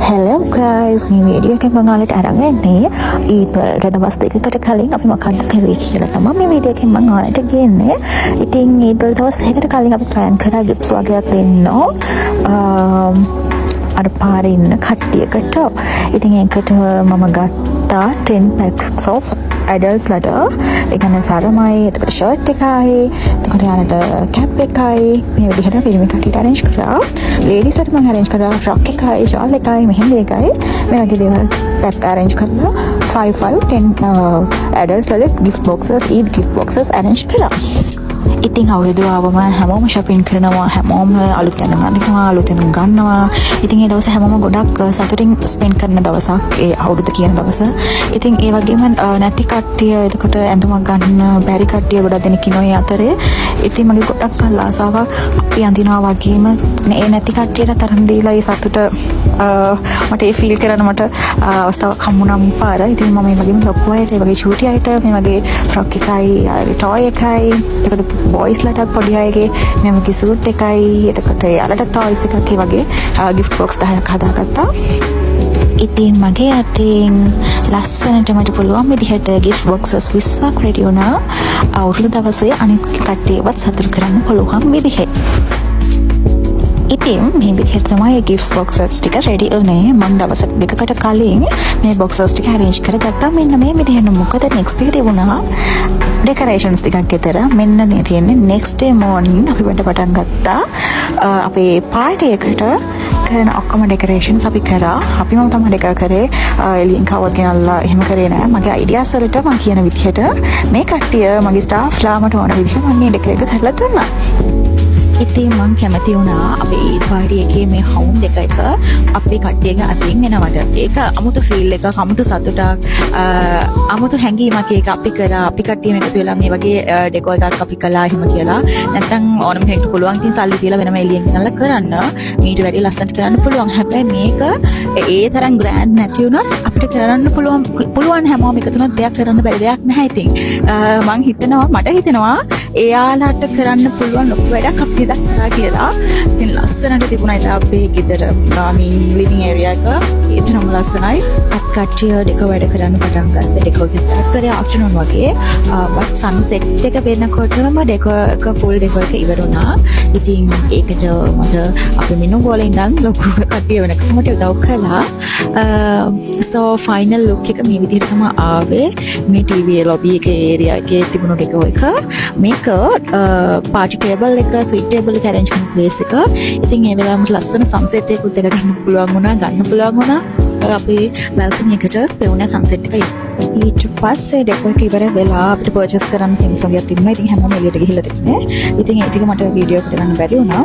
Hello guys, මේ video එකෙන් මම ඔයාලට අරන් එන්නේ ඊත් වලට දවස් දෙකකට කලින් අපි මොකක්ද කළේ කියලා තමයි මේ වීඩියෝ එකෙන් මම ඔයාලට ගෙන්නේ. ඉතින් ඊත් වල දවස් දෙකකට කලින් අපි ප්ලෑන් කරා ගිෆ්ට්ස් වගේක් දෙන්න. අර පාරේ ඉන්න කට්ටියකට. ඉතින් ඒකට මම ගත්තා 10 packs of adults letter. ඒ කියන්නේ සරමයි, එතකොට ෂර්ට් එකයි, එතකොට යාලට කැප් එකයි මේ විදිහට පිළිම කට්ටියට arrange කරා. ලේඩීස්ට මම arrange කරා ෆ්‍රොක් එකයි, ෂාල් එකයි, මෙහෙම එකයි. මේ වගේ දේවල් pack arrange කරලා 5 adults letter gift boxes, eid gift boxes arrange කරා. ඉතින් අවුරුදු ආවම හැමෝම shopping කරනවා, හැමෝම අලුත් ඇඳුම් අඳිනවා, අලුත් ඇඳුම් ගන්නවා. ඉතින් ඒ දවස් හැමෝම ගොඩක් සතුටින් ස්පෙන්ඩ් කරන දවසක් ඒ අවුරුදු කියන දවස. ඉතින් ඒ වගේම නැති කට්ටිය එතකොට ඇඳුමක් ගන්න බැරි කට්ටිය ගොඩක් දෙනෙක් ඉන්නවා ඒ අතරේ. ඉතින් මගේ ගොඩක් ආසාවක් අපි අඳිනවා වගේම ඒ නැති කට්ටියට තරම් දීලා ඒ සතුට මට ඒ ෆීල් කරන්න මට අවස්ථාවක් හම්බුණා මේ පාර. ඉතින් මම මේ වගේම ලොකු අයට ඒ වගේ චූටි අයට මේ වගේ ෆ්‍රොක් එකයි, ටොයි එකයි, එතකොට boys ලටත් පොඩි අයගේ මේ වගේ සූට් එකයි, එතකොට යාලට ටොයිස් එකක් ඒ වගේ gift box 10ක් හදාගත්තා. ඉතින් මගේ අතින් ලස්සනට මට පුළුවන් විදිහට gift boxes 20ක් රෙඩි වුණා. අවුරුදු දවසේ අනිත් කට්ටියවත් සතුටු කරන්න පුළුවන් විදිහට. ඉතින් මේ විදිහට තමයි gift boxes ටික රෙඩි වුණේ. මම දවස් දෙකකට කලින් මේ boxes ටික arrange කරගත්තා. මෙන්න මේ විදිහට. මොකද next day තිබුණා decorations ටිකක් ගෙදර. මෙන්න මේ තියෙන්නේ next day morning අපි වැඩ පටන් ගත්තා. අපේ party එකට කරන ඔක්කොම decorations අපි කරා. අපිම තමයි ඩෙකර් කරේ. එළියෙන් කවවත් ගෙනල්ලා එහෙම කරේ නෑ. මගේ ideas වලට මම කියන විදිහට මේ කට්ටිය මගේ staffලා මට ඕන විදිහට මම මේ ඩෙකර් එක කරලා දුන්නා. ඉතින් මම කැමති වුණා අපේ ඊත් පාර්ටි එකේ මේ හවුම් දෙක එක අපේ කට්ටියගේ අතින් එනවට. ඒක අමුතු ෆීල් එකක්, අමුතු සතුටක්, අමුතු හැඟීමක් ඒක අපි කරා. අපි කට්ටියම එකතු වෙලා මේ වගේ ඩෙකෝ එකක් අපි කළා එහෙම කියලා. නැත්නම් ඕනම කෙනෙක්ට පුළුවන් ඉතින් සල්ලි දීලා වෙනම එළියෙන් ගෙනල්ලා කරන්න. මීට වැඩි ලස්සනට කරන්න පුළුවන්. හැබැයි මේක ඒ තරම් ග්‍රෑන්ඩ් නැති වුණත් අපිට කරන්න පුළුවන් හැමෝම එකතු වුණත් දෙයක් කරන්න බැරි දෙයක් නැහැ ඉතින්. මට හිතෙනවා එයාලට කරන්න පුළුවන් ලොකු වැඩක් අපි දක්වා කියලා. ඉතින් ලස්සනට තිබුණා ඉතින් අපේ ගෙදර living area එක. ඒතරම් ලස්සනයි. කට්ටිය ඩෙකෝ වැඩ කරන්න පටන් ගත්තා. ඩෙකෝ එක ස්ටාර්ට් කරේ afternoon වගේ. but sunset එක වෙනකොටම ඩෙකෝ එක full ඩෙකෝ එක ඉවර වුණා. ඉතින් ඒකට මට අපේ මෙනු වල ඉඳන් ලොකු කට්ටිය වෙනකම් මට උදව් කළා. so final look එක මේ විදිහට තමයි ආවේ. මේ TV lobby එකේ area එකේ තිබුණු ඩෙකෝ එක. මේක party table එක, sweet table එක arrange කරන place එක. ඉතින් ඒ වෙලාවම ලස්සන sunset එකකුත් එක ගන්න පුළුවන් වුණා. අපේ balcony එකට පෙවුන sunset එක ඊට පස්සේ ඩෙකෝ එක ඉවර වෙලා අපිට purchase කරන්න things වගේ තිබුණා. ඉතින් හැමෝම එළියට ගිහිල්ලා තිබුණේ. ඉතින් ඒ ටික මට වීඩියෝ එකට ගන්න බැරි වුණා.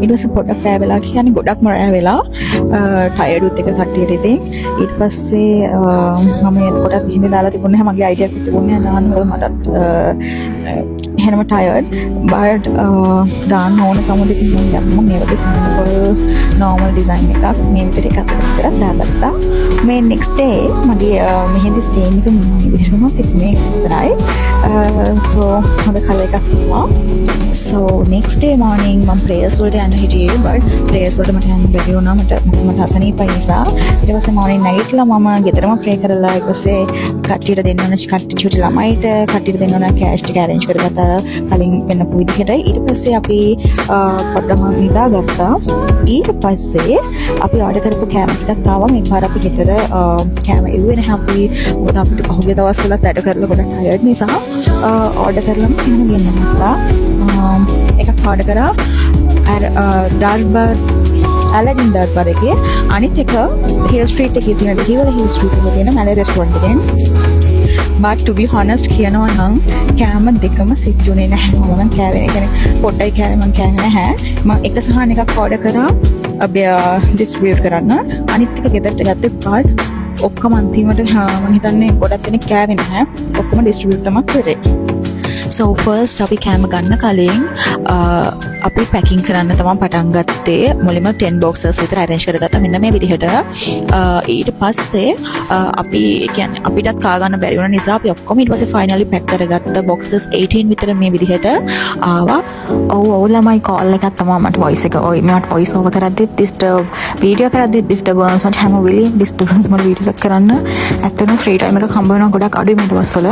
ඊට පස්සේ පොඩක් රෑ වෙලා කියන්නේ ගොඩක්ම රෑ වෙලා ටයර්ඩ් උත් එක කට්ටියට ඉතින් ඊට පස්සේ මම එතකොට ගිහින් දාලා තිබුණේ මගේ අයිඩියා එකක් තිබුණේ දාන්න මටත් එහෙනම ටයර්ඩ් but දාන්න ඕන කමුද කියලා මම මේ වගේ සිම්පල් normal design එකක් මේ විදිහට එකක් කරලා දාගත්තා. මේ next day මගේ මෙහෙදි ස්ටේන් එක මේ විදිහටම තිබුණේ ඉස්සරයි. so හොඳ කලර් එකක් තිබුණා. so next day morning මම prayers වලට යන්න හිටියේ but prayers වලට මට යන්න බැරි වුණා. මට අසනීපයි නිසා. ඊට පස්සේ morning night ලා මම ගෙදරම pray කරලා ඊට පස්සේ කට්ටියට දෙන්න ඕන චූටි ළමයිට කට්ටියට දෙන්න ඕන cash ටික arrange කරගත්තා කලින් වෙනපු විදිහට. ඊට පස්සේ අපි පොඩ්ඩක් නිදාගත්තා. ඊට පස්සේ අපි order කරපු කෑම ටිකක් ආවා. මේ පාර අපි ගෙදර කෑම ඉල්ලුවේ නැහැ අපි. මොකද අපිට පහුගිය දවස්වල වැඩ කරලා ගොඩක් tired නිසා order කරලම එහෙම ගෙන්නගත්තා. එකක් order කරා Aladdin Darbar එකේ. අනිත් එක Hill Street එකේ තියෙන Hill Street එකේ තියෙන Malay restaurant එකෙන්. but to be honest කියනවා නම් කෑම දෙකම සිද්ධුනේ නැහැ. මම කෑවේ කියන්නේ පොඩ්ඩයි කෑවේ මම කෑවේ නැහැ. මම එක සහන එකක් order කරා distribute කරන්න. අනිත් එක ගෙදරට ගත්තේ but ඔක්කොම අන්තිමට මම හිතන්නේ ගොඩක් දෙනෙක් කෑවේ නැහැ. ඔක්කොම distribute තමයි කරේ. so first අපි කෑම ගන්න කලින් අපි පැකින් කරන්න තමයි පටන් ගත්තේ. මුලින්ම 10 boxes විතර arrange කරගත්තා මෙන්න මේ විදිහට. ඊට පස්සේ අපි කියන්නේ අපිටත් කා ගන්න බැරි වුණ නිසා අපි ඔක්කොම ඊට පස්සේ finally pack කරගත්ත boxes 18 විතර මේ විදිහට ආවා. ඔව් ළමයි call එකක් තමයි මට voice එක. ඔය මට voice over කරද්දිත් disturb video කරද්දිත් disturbance මට හැම වෙලෙම disturbance මට video එකක් කරන්න ඇත්තටම free time එකක් හම්බ වෙනවා ගොඩක් අඩුයි මේ දවස්වල.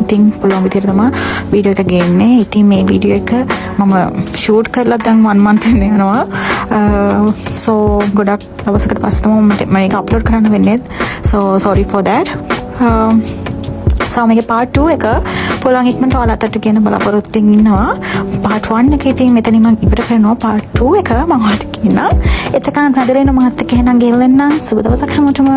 ඉතින් පුළුවන් විදිහට තමයි video එක ගේන්නේ. ඉතින් මේ video එක මම shoot කරලා දැන් 1 month වෙනවා. so ගොඩක් දවසකට පස්සේ තමයි මම මේක upload කරන්න වෙන්නේ. so sorry for that. so මේකේ part 2 එක පුළුවන් ඉක්මනට ඔයාලට කියන බලාපොරොත්තු ඉන්නවා. part 1 එක ඉතින් මෙතනින් මම ඉවර කරනවා. part 2 එක මම ඔයාලට කියනවා. එතකන් රැඳෙන්න මහත් එක්ක එහෙනම් ගෙල්ලෙන්නම්. සුබ දවසක් හැමෝටම.